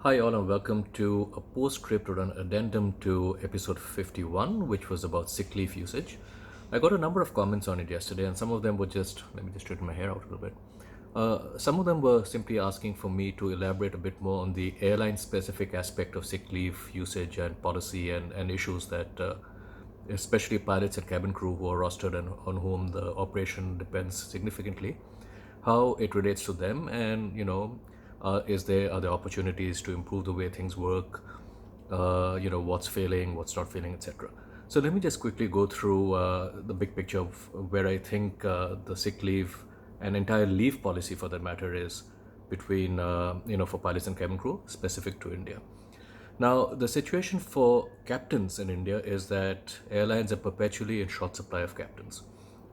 Hi, all, and welcome to a postscript or an addendum to episode 51, which was about sick leave usage. I got a number of comments on it yesterday, and some of them were let me just straighten my hair out a little bit. Some of them were simply asking for me to elaborate a bit more on the airline specific aspect of sick leave usage and policy and issues that, especially pilots and cabin crew who are rostered and on whom the operation depends significantly, how it relates to them, and are there opportunities to improve the way things work, what's failing, what's not failing, etc. So let me just quickly go through the big picture of where I think the sick leave and entire leave policy for that matter is between for pilots and cabin crew specific to India. Now, the situation for captains in India is that airlines are perpetually in short supply of captains.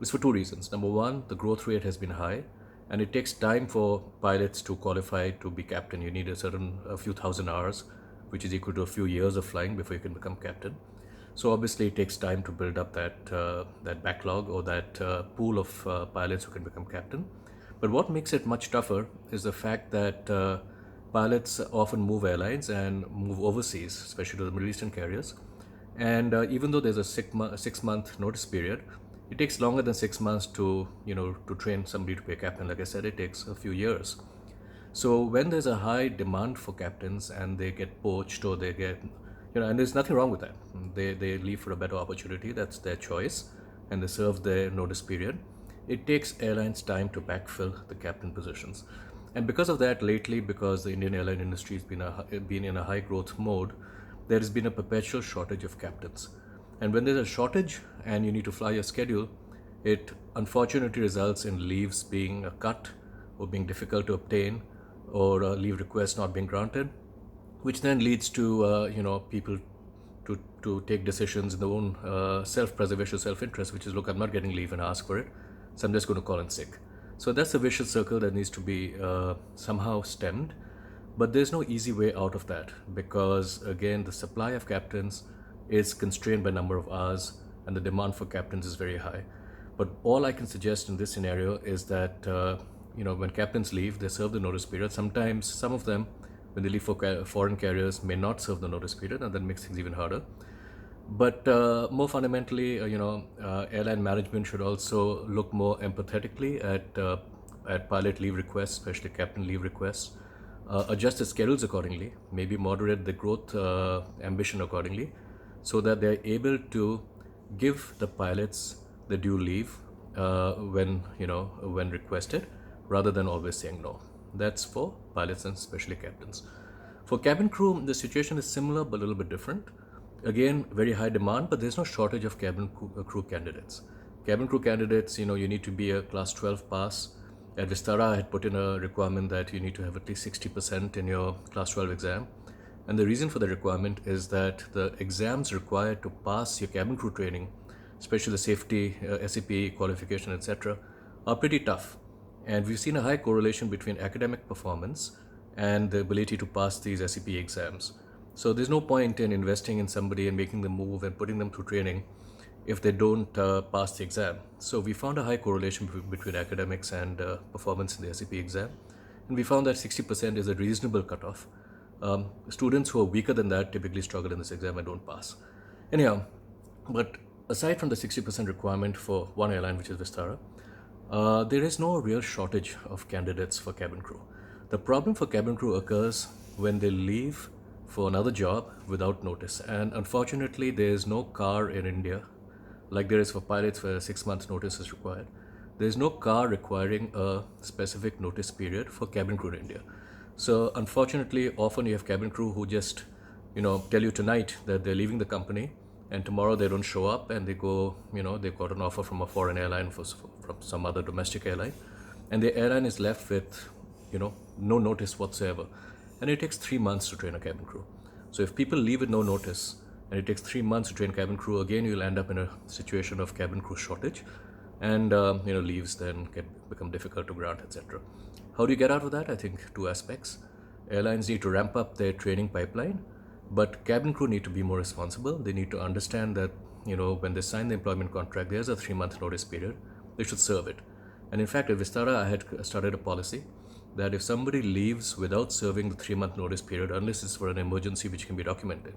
It's for two reasons. Number one, the growth rate has been high, and it takes time for pilots to qualify to be captain. You need a few thousand hours, which is equal to a few years of flying before you can become captain. So obviously, it takes time to build up that backlog or that pool of pilots who can become captain. But what makes it much tougher is the fact that pilots often move airlines and move overseas, especially to the Middle Eastern carriers. And even though there's a 6 month notice period, it takes longer than 6 months to train somebody to be a captain. Like I said, it takes a few years. So when there's a high demand for captains and they get poached or they get, and there's nothing wrong with that. They leave for a better opportunity. That's their choice, and they serve their notice period. It takes airlines time to backfill the captain positions. And because of that, lately, because the Indian airline industry has been in a high growth mode, there has been a perpetual shortage of captains. And when there's a shortage and you need to fly your schedule, it unfortunately results in leaves being cut or being difficult to obtain, or leave requests not being granted, which then leads to people to take decisions in their own self-preservation, self-interest, which is, look, I'm not getting leave and ask for it, so I'm just going to call in sick. So that's a vicious circle that needs to be somehow stemmed. But there's no easy way out of that because, again, the supply of captains is constrained by number of hours and the demand for captains is very high. But all I can suggest in this scenario is that, when captains leave, they serve the notice period. Sometimes some of them, when they leave for foreign carriers, may not serve the notice period, and that makes things even harder. But more fundamentally, airline management should also look more empathetically at pilot leave requests, especially captain leave requests, adjust the schedules accordingly, maybe moderate the growth ambition accordingly, so that they're able to give the pilots the due leave when requested, rather than always saying no. That's for pilots and especially captains. For cabin crew, the situation is similar but a little bit different. Again, very high demand, but there's no shortage of cabin crew candidates. Cabin crew candidates, you need to be a class 12 pass. At Vistara, I had put in a requirement that you need to have at least 60% in your class 12 exam. And the reason for the requirement is that the exams required to pass your cabin crew training, especially the safety, SAP qualification, etc., are pretty tough. And we've seen a high correlation between academic performance and the ability to pass these SAP exams. So there's no point in investing in somebody and making them move and putting them through training if they don't pass the exam. So we found a high correlation between academics and performance in the SAP exam. And we found that 60% is a reasonable cutoff. Students who are weaker than that typically struggle in this exam and don't pass. Anyhow, but aside from the 60% requirement for one airline, which is Vistara, there is no real shortage of candidates for cabin crew. The problem for cabin crew occurs when they leave for another job without notice. And unfortunately, there is no car in India, like there is for pilots where a 6 month notice is required. There is no car requiring a specific notice period for cabin crew in India. So unfortunately, often you have cabin crew who just, tell you tonight that they're leaving the company, and tomorrow they don't show up and they go, they've got an offer from a foreign airline from some other domestic airline, and the airline is left with, no notice whatsoever. And it takes 3 months to train a cabin crew. So if people leave with no notice and it takes 3 months to train cabin crew, again, you'll end up in a situation of cabin crew shortage, and leaves then become difficult to grant, etc. How do you get out of that? I think two aspects. Airlines need to ramp up their training pipeline, but cabin crew need to be more responsible. They need to understand that, when they sign the employment contract, there's a 3 month notice period. They should serve it. And in fact, at Vistara, I had started a policy that if somebody leaves without serving the 3-month notice period, unless it's for an emergency which can be documented,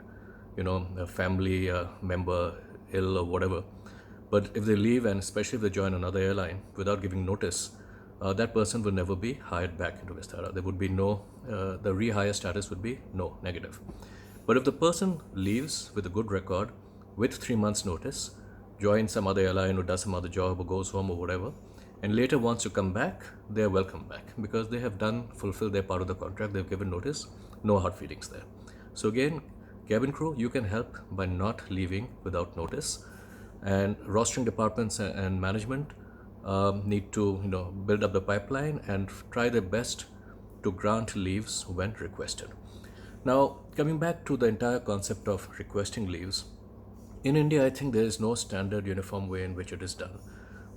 a family member ill or whatever, but if they leave and especially if they join another airline without giving notice, that person will never be hired back into Vistara. There would be no, the rehire status would be no, negative. But if the person leaves with a good record, with 3 months notice, joins some other airline or does some other job or goes home or whatever, and later wants to come back, they are welcome back because they have fulfilled their part of the contract, they've given notice, no hard feelings there. So again, cabin crew, you can help by not leaving without notice, and rostering departments and management need to build up the pipeline and try their best to grant leaves when requested. Now, coming back to the entire concept of requesting leaves, in India, I think there is no standard uniform way in which it is done.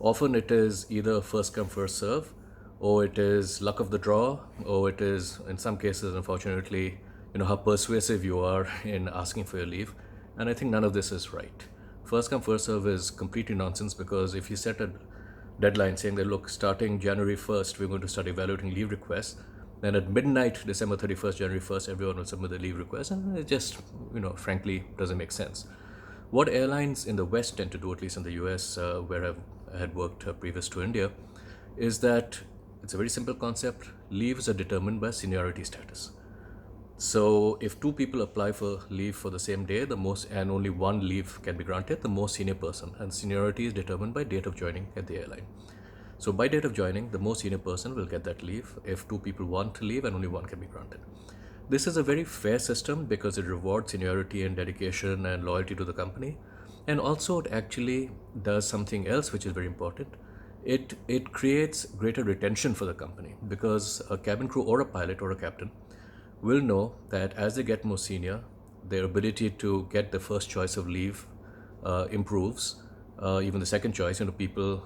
Often it is either first come, first serve, or it is luck of the draw, or it is, in some cases, unfortunately, how persuasive you are in asking for your leave. And I think none of this is right. First come, first serve is completely nonsense, because if you set a deadline saying that, look, starting January 1st, we're going to start evaluating leave requests, then at midnight, December 31st, January 1st, everyone will submit the leave request, and it just, frankly, doesn't make sense. What airlines in the West tend to do, at least in the US, where I had worked previous to India, is that it's a very simple concept. Leaves are determined by seniority status. So if two people apply for leave for the same day, and only one leave can be granted, the most senior person, and seniority is determined by date of joining at the airline. So by date of joining, the most senior person will get that leave if two people want to leave and only one can be granted. This is a very fair system because it rewards seniority and dedication and loyalty to the company. And also it actually does something else which is very important. It creates greater retention for the company, because a cabin crew or a pilot or a captain will know that as they get more senior, their ability to get the first choice of leave improves. Even the second choice, people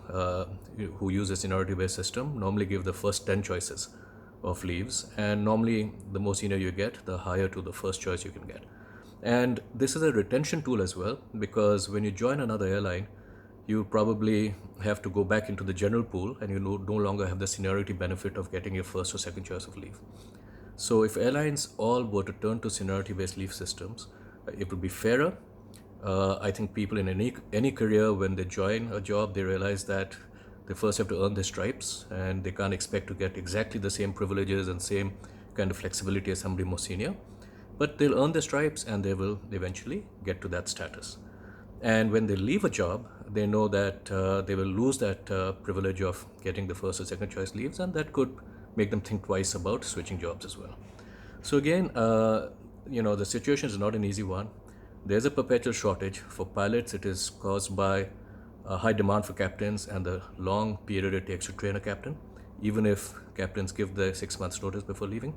who use a seniority-based system normally give the first 10 choices of leaves, and normally the more senior you get, the higher to the first choice you can get. And this is a retention tool as well, because when you join another airline, you probably have to go back into the general pool, and you no longer have the seniority benefit of getting your first or second choice of leave. So if airlines all were to turn to seniority-based leave systems, it would be fairer. I think people in any career, when they join a job, they realize that they first have to earn their stripes, and they can't expect to get exactly the same privileges and same kind of flexibility as somebody more senior. But they'll earn their stripes, and they will eventually get to that status. And when they leave a job, they know that they will lose that privilege of getting the first or second choice leaves, and that could make them think twice about switching jobs as well. So again, the situation is not an easy one. There's a perpetual shortage. For pilots, it is caused by a high demand for captains and the long period it takes to train a captain, even if captains give the 6 months notice before leaving.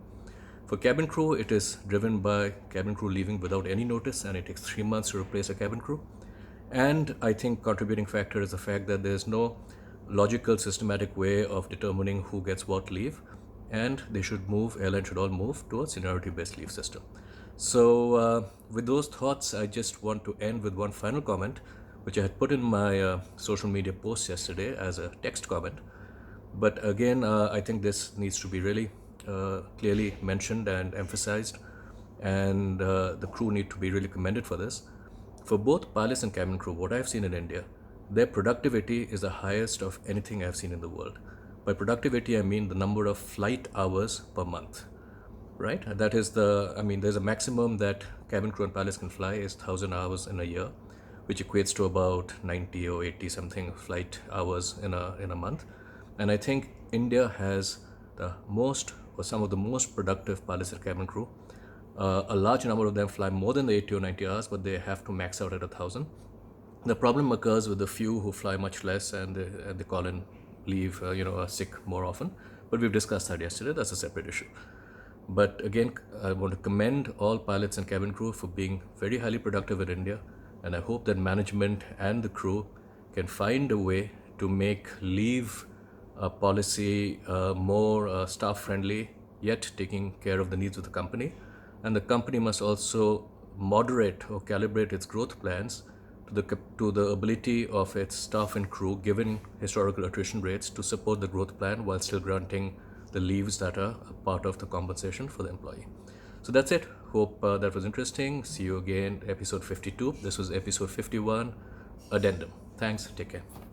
For cabin crew, it is driven by cabin crew leaving without any notice, and it takes 3 months to replace a cabin crew. And I think contributing factor is the fact that there's no logical, systematic way of determining who gets what leave, and airlines should all move to a seniority-based leave system. So with those thoughts, I just want to end with one final comment, which I had put in my social media post yesterday as a text comment. But again, I think this needs to be really clearly mentioned and emphasized, and the crew need to be really commended for this. For both pilots and cabin crew, what I've seen in India, their productivity is the highest of anything I've seen in the world. By productivity, I mean the number of flight hours per month. Right? That is there's a maximum that cabin crew and pilots can fly is 1,000 hours in a year, which equates to about 90 or 80 something flight hours in a month. And I think India has some of the most productive pilots and cabin crew. A large number of them fly more than the 80 or 90 hours, but they have to max out at 1,000. The problem occurs with the few who fly much less, and they call in leave, are sick more often. But we've discussed that yesterday. That's a separate issue. But again, I want to commend all pilots and cabin crew for being very highly productive in India, and I hope that management and the crew can find a way to make leave policy more staff friendly, yet taking care of the needs of the company. And the company must also moderate or calibrate its growth plans to the ability of its staff and crew, given historical attrition rates, to support the growth plan while still granting the leaves that are a part of the compensation for the employee. So that's it. Hope that was interesting. See you again, episode 52. This was episode 51, addendum. Thanks. Take care.